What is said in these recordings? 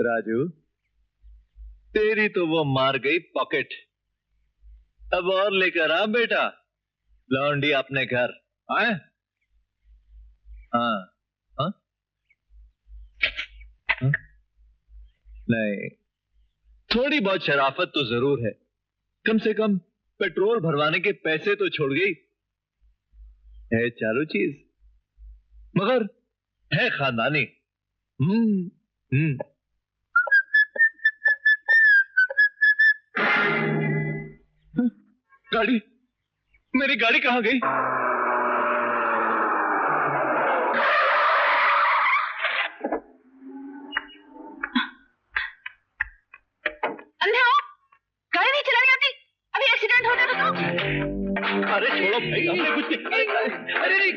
राजू, तेरी तो वो मार गई पॉकेट। अब और लेकर आ बेटा लौंडी अपने घर। आए? हाँ हाँ हाँ? नहीं, थोड़ी बहुत शराफत तो जरूर है। कम से कम पेट्रोल भरवाने के पैसे तो छोड़ गई है। चारों चीज मगर है खानदानी। हम्म। गाड़ी, मेरी गाड़ी कहां गई? अंधे हो? गाड़ी नहीं चलानी आती? अभी एक्सीडेंट हो जाता तो? अरे छोड़ो भाई, हमने कुछ अरे नहीं,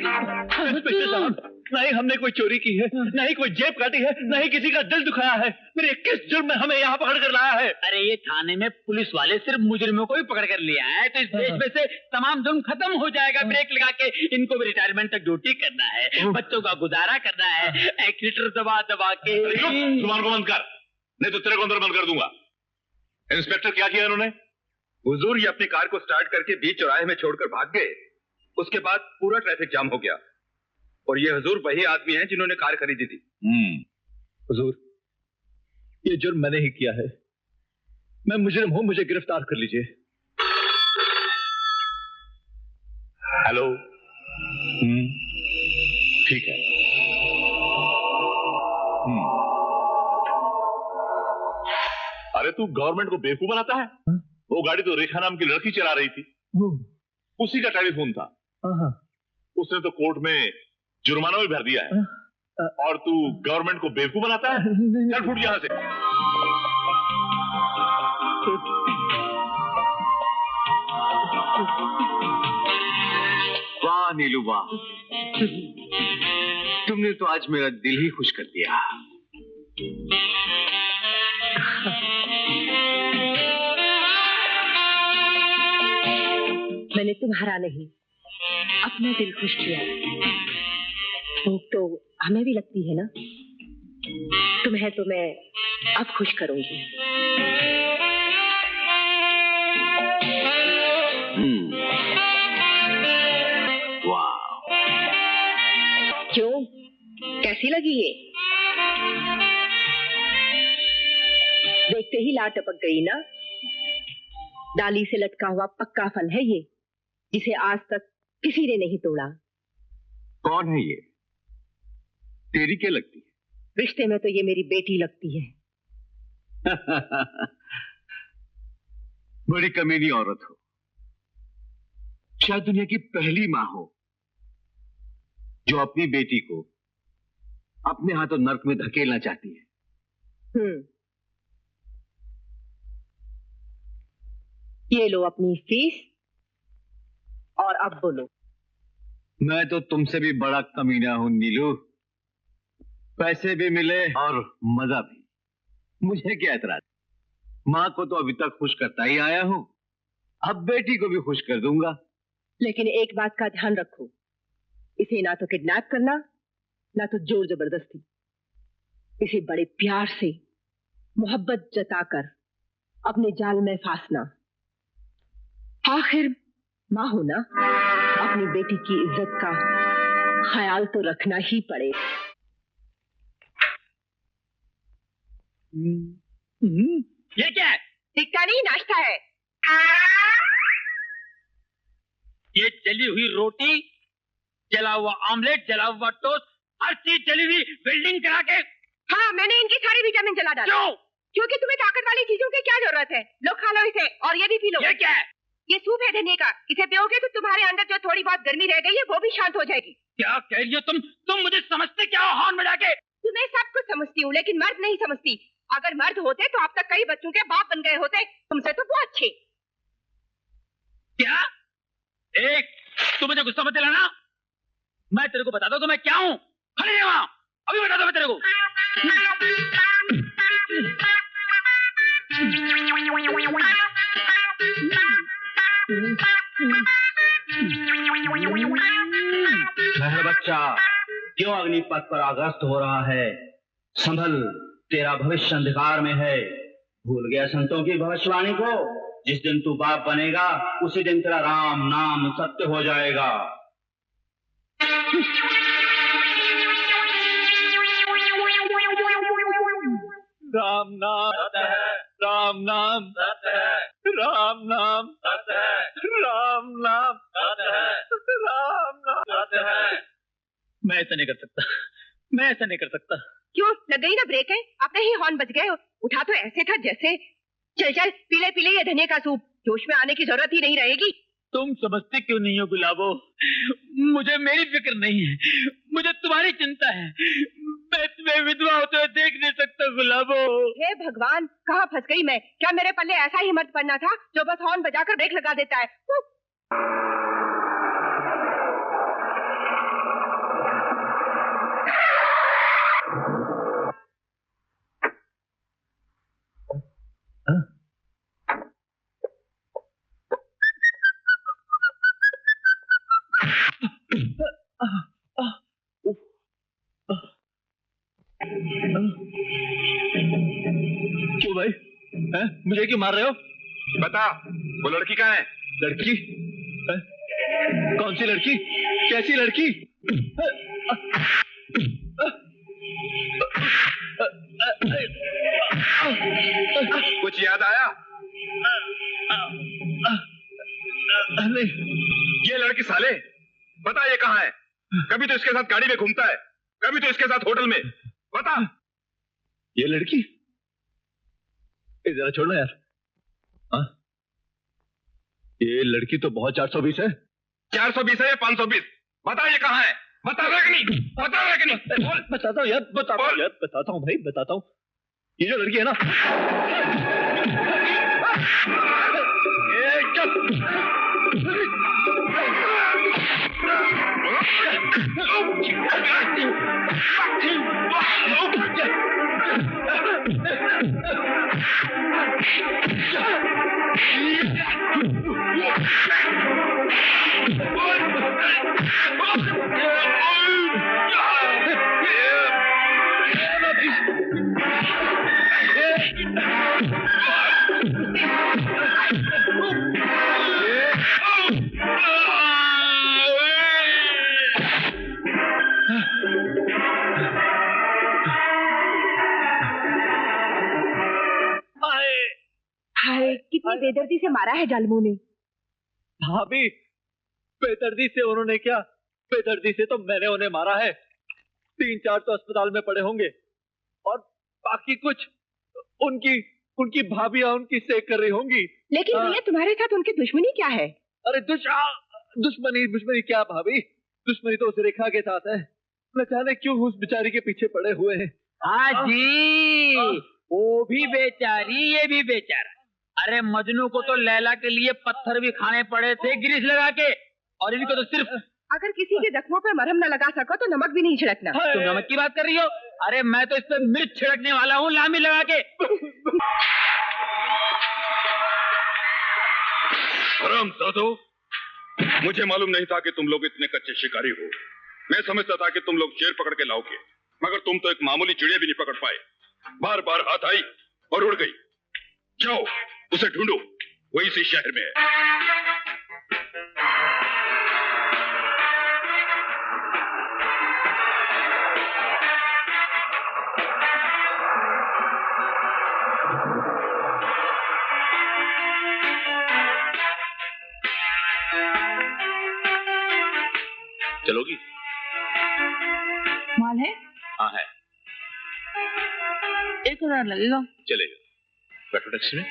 नहीं हमने कोई चोरी की है, नहीं कोई जेब काटी है, नहीं किसी का दिल दुखाया है। मेरे किस जुर्म में हमें यहाँ पकड़ कर लाया है? अरे ये थाने में पुलिस वाले सिर्फ मुजरिमों को ही पकड़ कर लिया है, तो इस देश में से तमाम जुर्म खत्म हो जाएगा। ब्रेक लगा के इनको भी रिटायरमेंट तक ड्यूटी करना है, बच्चों का गुजारा करना है, एक्सीटर दबा दबा के। जुबान को बंद कर, नहीं तो तेरे को अंदर बंद कर दूंगा। इंस्पेक्टर, क्या किया इन्होंने? हुजूर, ये अपनी कार को स्टार्ट करके बीच चौराहे में छोड़कर भाग गए। उसके बाद पूरा ट्रैफिक जाम हो गया। और ये हुजूर वही आदमी हैं जिन्होंने कार खरीदी थी। हुजूर, ये जुर्म मैंने ही किया है। मैं मुजरिम हूं, मुझे गिरफ्तार कर लीजिए। हेलो। ठीक है। अरे तू गवर्नमेंट को बेवकूफ बनाता है? वो गाड़ी तो रेखा नाम की लड़की चला रही थी, उसी का टेलीफोन था। उसने तो कोर्ट में जुर्माना भी भर दिया है, और तू गवर्नमेंट को बेवकूफ बनाता है? चल फुट यहां से। वाह नीलू वाह, तुमने तो आज मेरा दिल ही खुश कर दिया। मैंने तुम्हारा नहीं, अपना दिल खुश किया। भूख तो हमें भी लगती है ना। तुम्हें तो मैं अब खुश करूंगी। वाह, क्यों, कैसी लगी ये? देखते ही ला टपक गई ना। डाली से लटका हुआ पक्का फल है ये, जिसे आज तक किसी ने नहीं तोड़ा। कौन है ये? तेरी क्या लगती है? रिश्ते में तो ये मेरी बेटी लगती है। बड़ी कमीनी औरत हो, शायद दुनिया की पहली मां हो जो अपनी बेटी को अपने हाथों नर्क में धकेलना चाहती है। ये लो अपनी फीस, और अब बोलो। मैं तो तुमसे भी बड़ा कमीना हूं नीलू। पैसे भी मिले और मजा भी, मुझे क्या एतराज। मां को तो अभी तक खुश करता ही आया हूं, अब बेटी को भी खुश कर दूंगा। लेकिन एक बात का ध्यान रखो, इसे ना तो किडनैप करना, ना तो जोर जबरदस्ती। इसे बड़े प्यार से, मोहब्बत जताकर अपने जाल में फांसना। आखिर मां हो ना, अपनी बेटी की इज्जत का ख्याल तो रखना ही पड़े। ये क्या है? दिखता नहीं, नाश्ता है। ये जली हुई रोटी, जला हुआ ऑमलेट, जला हुआ टोस्ट, हर चीज जली हुई बिल्डिंग करा के। हाँ, मैंने इनकी सारी विटामिन जला डाला। क्यों? क्योंकि तुम्हें ताकत वाली चीजों की क्या जरूरत है। लो खा लो इसे, और ये भी पी लो। ये क्या है? ये सूप है धनिया का। इसे पियोगे तो तुम्हारे अंदर जो थोड़ी बहुत गर्मी रह गई है वो भी शांत हो जाएगी। क्या कह रही हो तुम मुझे समझते क्या हो? हॉर्न बजा के। तुम्हें सब कुछ समझती हूँ, लेकिन मर्द नहीं समझती। अगर मर्द होते तो अब तक कई बच्चों के बाप बन गए होते। तुमसे तो बहुत अच्छे। क्या? एक, तू मुझे गुस्सा मत दिलाना। मैं तेरे को बता दूं तो मैं क्या हूँ। खड़ी है वहां, अभी बता दो मैं तेरे को। मेरा बच्चा क्यों अग्निपथ पर आगस्त हो रहा है? संभल, तेरा भविष्य अंधकार में है। भूल गया संतों की भविष्यवाणी को? जिस दिन तू बाप बनेगा उसी दिन तेरा राम नाम सत्य हो जाएगा। राम नाम राम नाम राम नाम राम नाम राम नाम। मैं ऐसा नहीं कर सकता, मैं ऐसा नहीं कर सकता। क्यों, लग गई ना ब्रेक है? अपने ही हॉर्न बज गए। उठा तो ऐसे था जैसे चल चल पीले पीले ये धनिया का सूप, जोश में आने की जरूरत ही नहीं रहेगी। तुम समझते क्यों नहीं हो गुलाबो? मुझे मेरी फिक्र नहीं है, मुझे तुम्हारी चिंता है। मैं तुम्हें विधवा होते हुए देख नहीं सकता गुलाबो। हे भगवान, कहाँ फंस गई मैं? क्या मेरे पल्ले ऐसा ही मर्द पड़ना था जो बस हॉर्न बजाकर ब्रेक लगा देता है? क्यों भाई? मुझे क्यों मार रहे हो? बता, वो लड़की कहाँ है? लड़की? कौन सी लड़की? कैसी लड़की? कुछ याद आया? नहीं। ये लड़की साले, बता ये कहाँ है? कभी तो इसके साथ गाड़ी में घूमता है, कभी तो इसके साथ होटल में। बता। ये लड़की? जरा छोड़ना यार। हाँ? ये लड़की तो बहुत 420 है। 420 है या 520? बता ये कहाँ है? बता रहे कि नहीं? बता रहे कि नहीं? बोल। बताता हूँ यार, बताता हूँ भाई, बताता हूँ। ये जो लड़की है ना, हाय, कितनी बेदर्दी से मारा है जालिमों ने। भाभी, बेदर्दी से उन्होंने क्या, बेदर्दी से तो मैंने उन्हें मारा है। 3-4 तो अस्पताल में पड़े होंगे और बाकी कुछ उनकी भाभियां उनकी सेक कर रही होंगी। लेकिन भैया, तुम्हारे साथ उनकी दुश्मनी क्या है? अरे दुश्मनी क्या भाभी? दुश्मनी तो उस रेखा के साथ है। न जाने क्यों उस बेचारी के पीछे पड़े हुए हैं। हाँ जी, वो भी बेचारी, ये भी बेचारा। अरे मजनू को तो लैला के लिए पत्थर भी खाने पड़े थे ग्रीस लगा के, और इनको तो सिर्फ। अगर किसी के जख्मों पे मरहम न लगा सको तो नमक भी नहीं छिड़कना। तुम नमक की बात कर रही हो? अरे मैं तो इस पे मिर्च छिड़कने वाला हूँ, लामी लगा के। हरामजादो, मुझे मालूम नहीं था कि तुम लोग इतने कच्चे शिकारी हो। मैं समझता था कि तुम लोग शेर पकड़ के लाओगे, मगर तुम तो एक मामूली चिड़िया भी नहीं पकड़ पाए। बार बार हाथ आई और उड़ गई। जाओ उसे ढूंढो, वो इसी शहर में है। चलोगी? माल है? हाँ है। 1000 लगेगा। चलेगा, बैठो टैक्सी में।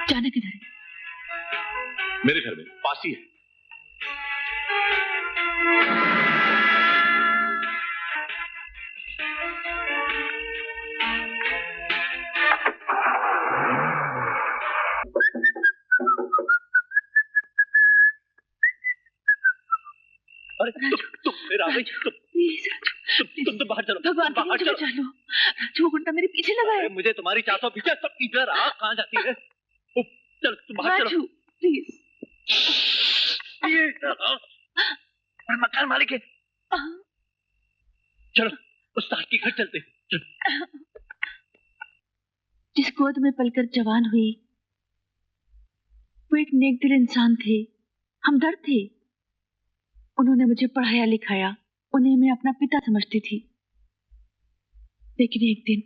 जाना किधर है? मेरे घर में पास ही है। अरे तुम फिर आ गई। तुम तो बाहर चलो। भगवान की मुझे बचा लो। राजू, वो गुंडा मेरे पीछे लगा है। मुझे तुम्हारी 400 पीछे, सब इधर आ। कहाँ जाती है? चल तुम बाहर चलो। प्लीज। ये मकान मालिक है। चलो उस्ताद के घर चलते। जिस गोद में पलकर जवान हुई वो एक नेक दिल इंसान थे, हमदर्द थे। उन्होंने मुझे पढ़ाया लिखाया, उन्हें मैं अपना पिता समझती थी। लेकिन एक दिन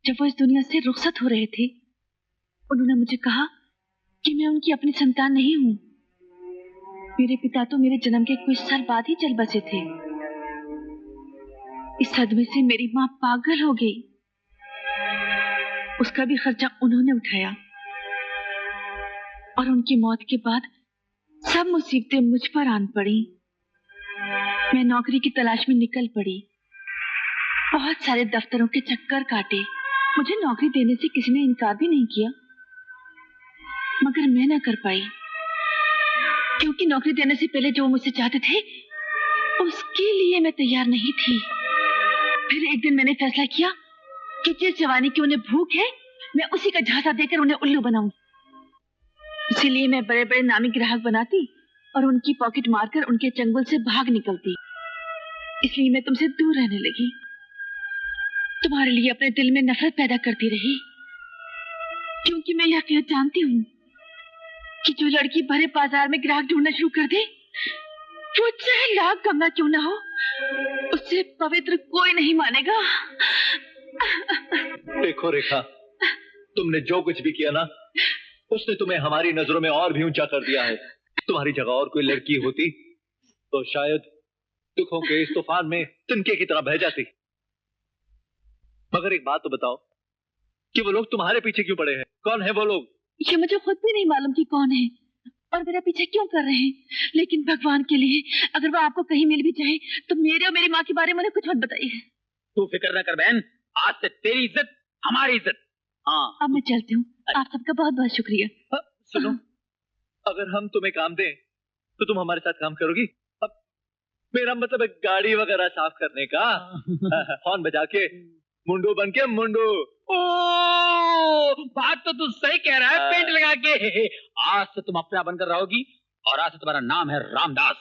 जब वो इस दुनिया से रुखसत हो रहे थे, उन्होंने मुझे कहा कि मैं उनकी अपनी संतान नहीं हूं। मेरे पिता तो मेरे जन्म के कुछ साल बाद ही चल बसे थे। इस सदमे से मेरी मां पागल हो गई। उसका भी खर्चा उन्होंने उठाया और उनकी मौत के बाद सब मुसीबतें मुझ पर आन पड़ी। मैं नौकरी की तलाश में निकल पड़ी, बहुत सारे दफ्तरों के चक्कर काटे। मुझे नौकरी देने से किसी ने इनकार भी नहीं किया, मगर मैं ना कर पाई, क्योंकि नौकरी देने से पहले जो मुझसे चाहते थे उसके लिए मैं तैयार नहीं थी। फिर एक दिन मैंने फैसला किया कि जिस जवानी की उन्हें भूख है मैं उसी का झांसा देकर उन्हें उल्लू बनाऊंगी। इसीलिए मैं बड़े बड़े नामी ग्राहक बनाती और उनकी पॉकेट मारकर उनके चंगुल से भाग निकलती। इसलिए मैं तुमसे दूर रहने लगी, तुम्हारे लिए अपने दिल में नफरत पैदा करती रही, क्योंकि मैं यह हकीकत जानती हूँ कि जो लड़की भरे बाजार में ग्राहक ढूंढना शुरू कर दे, वो चाहे लाख कमला क्यों ना हो, उससे पवित्र कोई नहीं मानेगा। देखो रेखा, तुमने जो कुछ भी किया ना, उसने तुम्हें हमारी नजरों में और भी ऊंचा कर दिया है। तुम्हारी जगह और कोई लड़की होती तो शायद दुखों के इस तूफान में तिनके की तरह बह जाती। मगर एक बात तो बताओ कि वो लोग तुम्हारे पीछे क्यों पड़े हैं? कौन है वो लोग? ये मुझे खुद भी नहीं मालूम कि कौन है और मेरा पीछे क्यों कर रहे हैं। लेकिन भगवान के लिए अगर वो आपको कहीं मिल भी जाए तो मेरे और मेरी माँ के बारे में कुछ मत बताइए। तू फिक्र न कर बहन, आज से तेरी इज्जत हमारी इज्जत। हाँ, अब मैं चलती हूँ। आप सबका बहुत बहुत शुक्रिया। सुनो, अगर हम तुम्हें काम दें तो तुम हमारे साथ काम करोगी? अब मेरा मतलब है गाड़ी वगैरह साफ करने का, हॉर्न बजा के, मुंडू बन के मुंडू। ओ, बात तो तू सही कह रहा है। पेंट लगा के आज से तुम अपना बनकर रहोगी और आज से तुम्हारा नाम है रामदास।